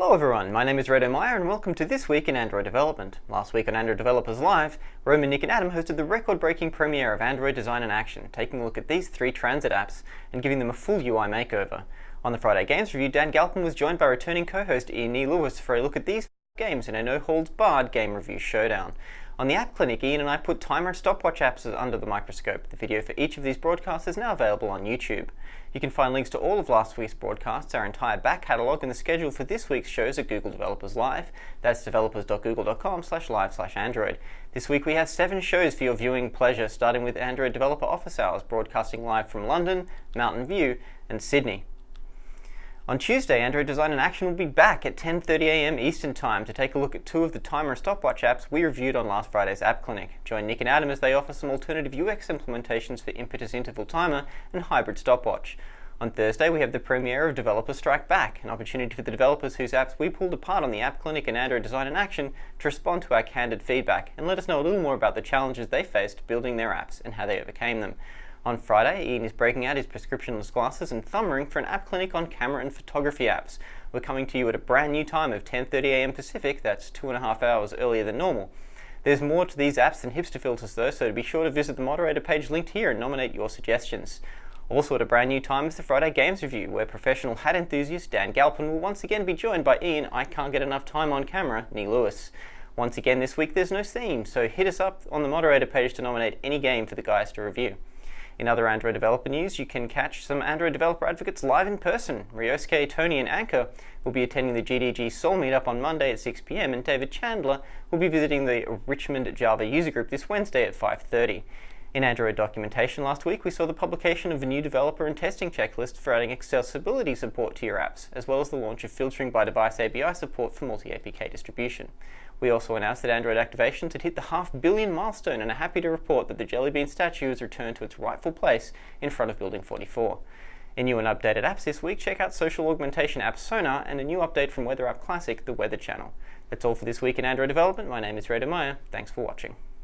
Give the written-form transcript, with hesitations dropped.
Hello everyone, my name is Redo Meyer and welcome to This Week in Android Development. Last week on Android Developers Live, Roman, Nick and Adam hosted the record-breaking premiere of Android Design in Action, taking a look at these three transit apps and giving them a full UI makeover. On the Friday Games Review, Dan Galpin was joined by returning co-host Ian E. Lewis for a look at these games in a no-holds-barred game review showdown. On the App Clinic, Ian and I put timer and stopwatch apps under the microscope. The video for each of these broadcasts is now available on YouTube. You can find links to all of last week's broadcasts, our entire back catalogue, and the schedule for this week's shows at Google Developers Live. That's developers.google.com/live/Android. This week we have 7 shows for your viewing pleasure, starting with Android Developer Office Hours, broadcasting live from London, Mountain View, and Sydney. On Tuesday, Android Design in Action will be back at 10:30 AM Eastern Time to take a look at 2 of the timer and stopwatch apps we reviewed on last Friday's App Clinic. Join Nick and Adam as they offer some alternative UX implementations for Impetus Interval Timer and Hybrid Stopwatch. On Thursday, we have the premiere of Developer Strike Back, an opportunity for the developers whose apps we pulled apart on the App Clinic and Android Design in Action to respond to our candid feedback and let us know a little more about the challenges they faced building their apps and how they overcame them. On Friday, Ian is breaking out his prescriptionless glasses and thumb ring for an App Clinic on camera and photography apps. We're coming to you at a brand new time of 10:30 AM Pacific, that's 2.5 hours earlier than normal. There's more to these apps than hipster filters though, so be sure to visit the moderator page linked here and nominate your suggestions. Also at a brand new time is the Friday Games Review, where professional hat enthusiast Dan Galpin will once again be joined by Ian I Can't Get Enough Time on Camera, Nee Lewis. Once again this week there's no theme, so hit us up on the moderator page to nominate any game for the guys to review. In other Android developer news, you can catch some Android developer advocates live in person. Ryosuke, Tony and Anka will be attending the GDG Seoul meetup on Monday at 6 PM, and David Chandler will be visiting the Richmond Java user group this Wednesday at 5:30. In Android documentation last week, we saw the publication of a new developer and testing checklist for adding accessibility support to your apps, as well as the launch of filtering by device API support for multi-APK distribution. We also announced that Android activations had hit the 500 million milestone and are happy to report that the Jelly Bean statue has returned to its rightful place in front of Building 44. In new and updated apps this week, check out social augmentation app Sonar and a new update from Weather App Classic, the Weather Channel. That's all for this week in Android development. My name is Redo Meyer. Thanks for watching.